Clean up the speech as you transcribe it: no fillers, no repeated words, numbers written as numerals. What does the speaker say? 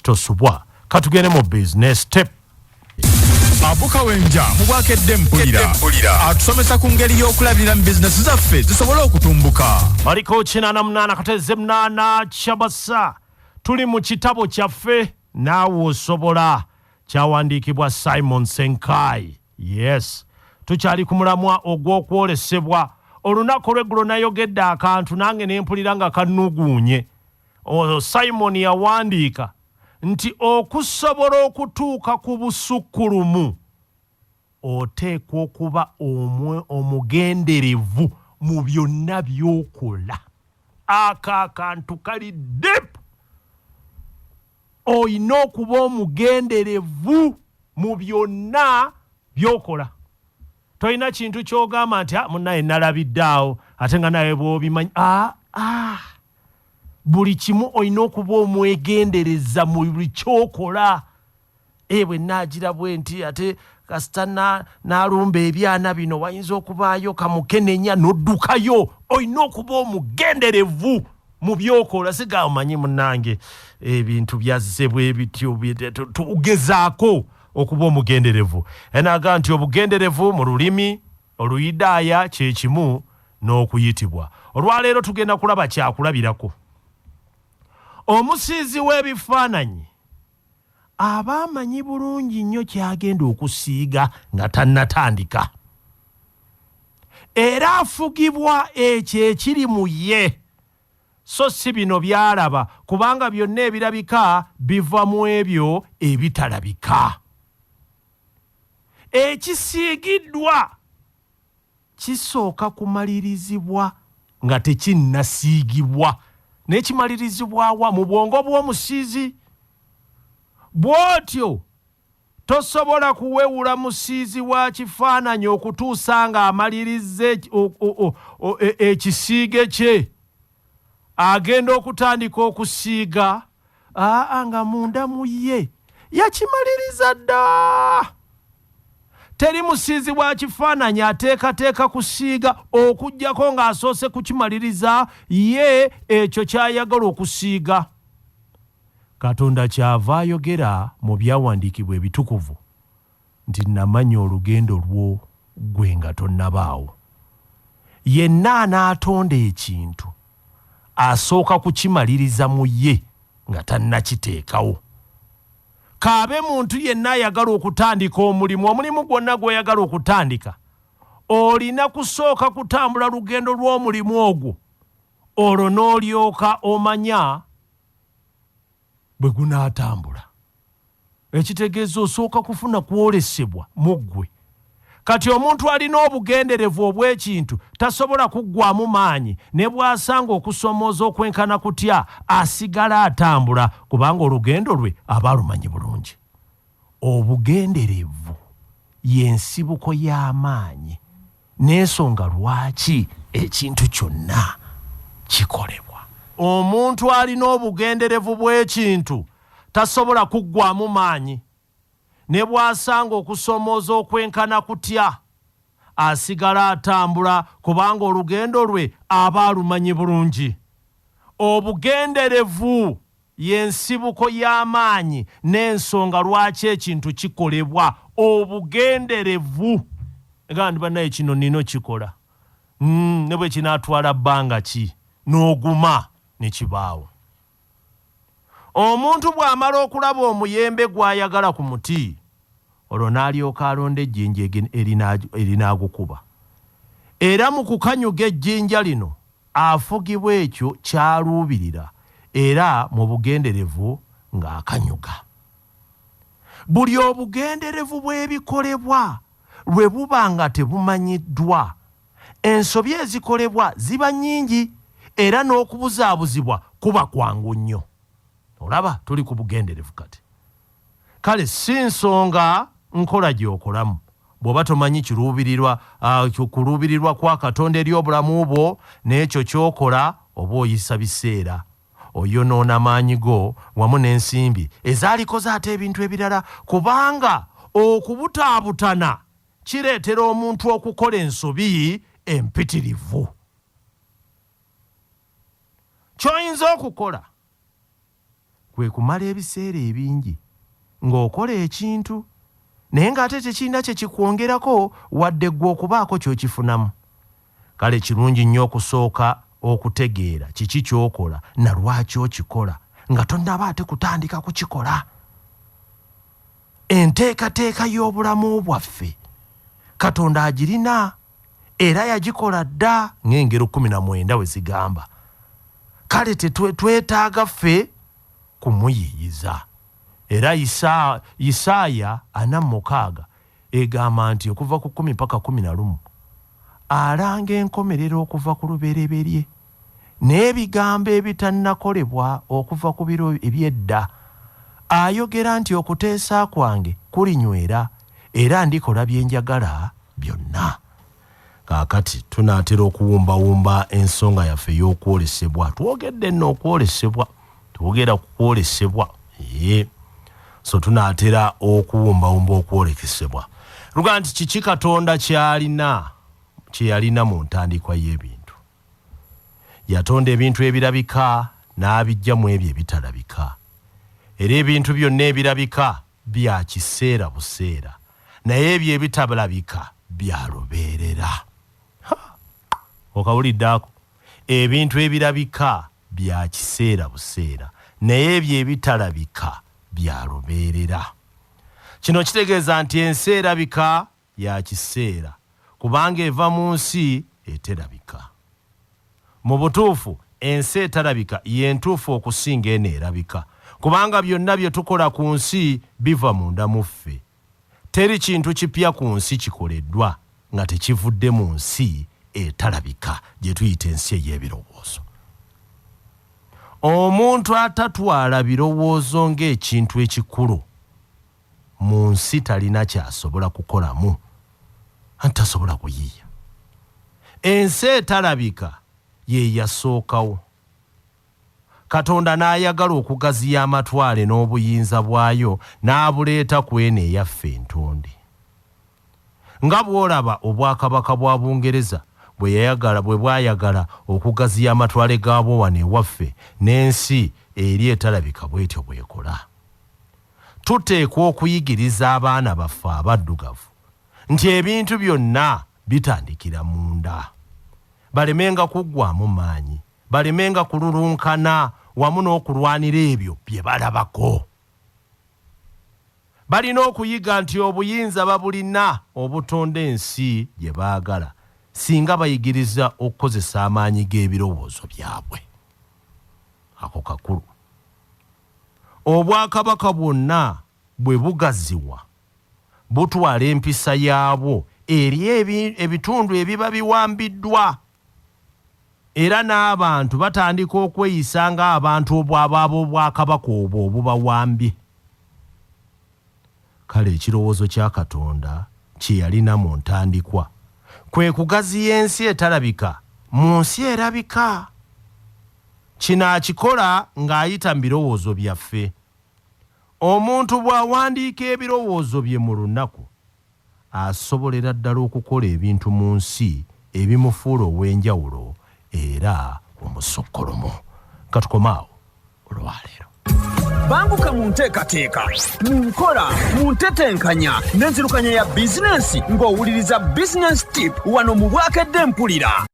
tosubwa. Katugende mu business step. Abu Kawenja mubwakedde mpulira atusomesa ku ngeri y'okulabirira mu bizinesi zaffe zisobole okutumbuka. Maliko 88 kateze 8 Chabasa. Tuli mu kitabo kyaffe Naawe Osobola kyawandiikibwa Simon Ssenkaayi. Yes, tukyali ku mulamwa ogw'okwolesebwa. Olunaku lw'eggulo nayogedde akantu nange ne mpulira nga kannuguunye. Simon yawandiika nti okusobola okutuuka ku busukkulumu oteekwa okuba omugenderevu mu byonna by'okola. Akantu kali deep. Oyina okuba omugenderevu mu byonna by'okola. Toyina kintu ky'ogamba nti munnaye nalabiddeawo ate nga naye bw'obimanyi. Buli kimu oyina okuba omwegendereza mu buli kyokola. Bwe naagira bwe nti ate kasita n'alumba ebyana bino wayinza okubaayo kamukenenya n'oddukayo. Oyina okuba omugenderevu mu byokola. Siga omanyi munnange ebintu byazzebwa ebityo tugezaako okuba omugenderevu. Enaga nti obugenderevu mu lulimi oluyidaaya kye kimu n'okuyitibwa. Olwaleero tugenda kulaba kyakulabirako. Omusiizi w'ebifaananyi aba amanyi bulungi nnyo kyagenda okusiiga nga tannatandika. Era afugibwa ekyo ekiri mu ye. So si bino byalaba kubanga byonna ebirabika biva mu ebyo ebitalabika. Ekisiigiddwa kisooka kumalirizibwa nga tekinnasiigibwa. N'ekimalirizibwawa mu bwongo bw'omusiizi. Bw'otyo tosobola kuwewula musiizi wa kifaananyi okutuusa nga amalirizza ekisiige kye. Agenda okutandika okusiiga nga munda mu ye yakimaliriza dda. Teri musiizi wa kifaananyi ateekateeka kusiiga okuggyako ng'asoose kukimaliriza ye ekyo ky'ayagala okusiiga. Katonda kyava ayogera mu byawandiikibwa ebitukuvu nti namanya olugendo lwo gwe nga tonnabaawo. Yenna anaatonda ekintu asooka kukimaliriza mu ye nga tannakiteekawo. Kaabe muntu yenna ayagala okutandika omulimu gwonna gw'oyagala okutandika, olina kusooka kutambula lugendo lw'omulimu ogwo, olwo n'olyoka omanya bwe gunaatambula. Ekitegeeza osooka kufuna kwolesebwa mu ggwe. Kati omuntu alina obugenderevu obw'ekintu tasobola kuggwamu maanyi, ne bw'asanga okusomooza okwenkana kutya asigala atambula kubanga olugendo lwe aba alumanyi bulungi. Obugenderevu y'ensibuko y'amaanyi n'ensonga lwaki ekintu kyonna kikolebwa. Omuntu alina obugenderevu bw'ekintu tasobola kuggwamu maanyi, ne bw'asanga okusomooza okwenkana kutya asigala atambula kubanga olugendo lwe aba alumanyi bulungi. Obugenderevu y'ensibuko y'amaanyi n'ensonga lwaki ekintu kikolebwa. Obugenderevu egandi bannaye kino nino kikola ne bwe kinaatwala bbanga ki n'oguma ne kibaawo. Omuntu bw'amala okulaba omuyembe gw'ayagala ku muti, olwo n'alyoka alonda ejjinja erinaagukuba. Era mu kukanyuga ejjinja lino afugibwa ekyo ky'aluubirira era mu bugenderevu ng'akanyuga. Buli obugenderevu bw'ebikolebwa lwe buba nga tebumanyiddwa, ensobi ezikolebwa ziba nnyingi era n'okubuzaabuzibwa kuba kwangu nnyo. Olaba tuli ku bugenderevu kati. Kale si nsonga nkola gy'okolamu. Bw'oba tomanyi kuluubirirwa kwa Katonda eri obulamu bwo n'ekyo ky'okola, oba oyisa biseera, oyonoona maanyi go wamu n'ensimbi ezaalikoze ate ebintu ebirala, kubanga okubutaabutana kireetera omuntu okukola ensobi empitirivu. Ky'oyinza okukola kwe kumala ebiseera ebingi ng'okola ekintu naye ng'ate tekirina kye kikwongerako wadde ggwe okubaako ky'okifunamu. Kale kirungi nnyo okusooka okutegeera kiki ky'okola na lwaki okikola nga tonnaba ate kutandika kukikola. Enteekateeka y'obulamu bwaffe Katonda agirina era yagikola dda ng'engero 19 we zigamba. Kale twetaaga ffe kumuyiiyiza. Era Isaaya 46 egamba nti okuva ku 10 mpaka 11 alanga enkomerero okuva ku lubereberye n'ebigambo ebitannakolebwa okuva ku biro ebyedda. Ayogera nti okuteesa kwange kulinywera era ndikola bye njagala byonna. Kaakati tunaatera okuwumbawumba ensonga yaffe y'okwolesebwa. Twogedde nno okwolesebwa, twogera ku kwolesebwa. So tunaatera okuwumbawumba okwolekesebwa. Luga nti kiki Katonda kye yalina mu ntandikwa y'ebintu. Yatonda ebintu ebirabika n'abijja mu ebyo ebitalabika. Era ebintu byonna ebirabika bya kiseera buseera, naye ebyo ebitalabika bya lubeerera. Okawulidde ako? Ebintu ebirabika bya kiseera buseera, naye ebyo ebitalabika bya lubeerera. Kino kitegeeza nti ensi erabika ya kiseera kubanga eva mu nsi eterabika. Mu butuufu ensi eterabika y'entuufu okusinga eno erabika kubanga byonna bye tukola ku nsi biva munda mu ffe. Teri kintu kipya ku nsi kikoleddwa nga tekivudde mu nsi eterabika gye tuyita ensi ey'ebirowoozo. Omuntu atatwala birowoozo ng'ekintu ekikulu mu nsi talina ky'asobola kukolamu, tasobola kuyiiya. Ensi eterabika ye yasookawo. Katonda n'ayagala okugaziya amatwale n'obuyinza bwayo n'abuleeta ku eno eyaffe entonde. Nga bw'olaba obwakabaka bwa Bungereza bwe bwayagala okugaziya amatwale gaabwo wano ewaffe, n'ensi eri eterabika bw'etyo bw'ekola. Tuteekwa okuyigiriza abaana baffe abaddugavu nti ebintu byonna bitandikira munda. Balemenga kuggwaamu maanyi, balemenga kululunkana wamu n'okulwanira ebyo bye balabako. Balina okuyiga nti obuyinza babulina obutonda ensi gye baagala singa bayigiriza okukozesa amaanyi g'ebirowoozo byabwe. Ako kakulu. Obwakabaka bwonna bwe bugaziwa butwala empisa yaabwo eri ebitundu ebiba biwambiddwa. Era n'abantu batandika okweyisa ng'abantu obwakabaka obwo obubawambye. Kale ekirowoozo kya Katonda kye yalina mu ntandikwa kwe kugaziya ensi eterabika mu nsi erabika. Kino akikola ng'ayita mu birowoozo byaffe. Omuntu bw'awandiika ebirowoozo bye mu lunaku asobolera ddala okukola ebintu mu nsi ebimufuula ow'enjawulo era omusokkolomo. Katukomaawo olwaleero. Banguka mu nteekateeka, mu nkola, mu ntetenkanya n'enzirukanya ya bizinensi ng'owuliriza Business Tip wano mu Bwakedde Mpulira.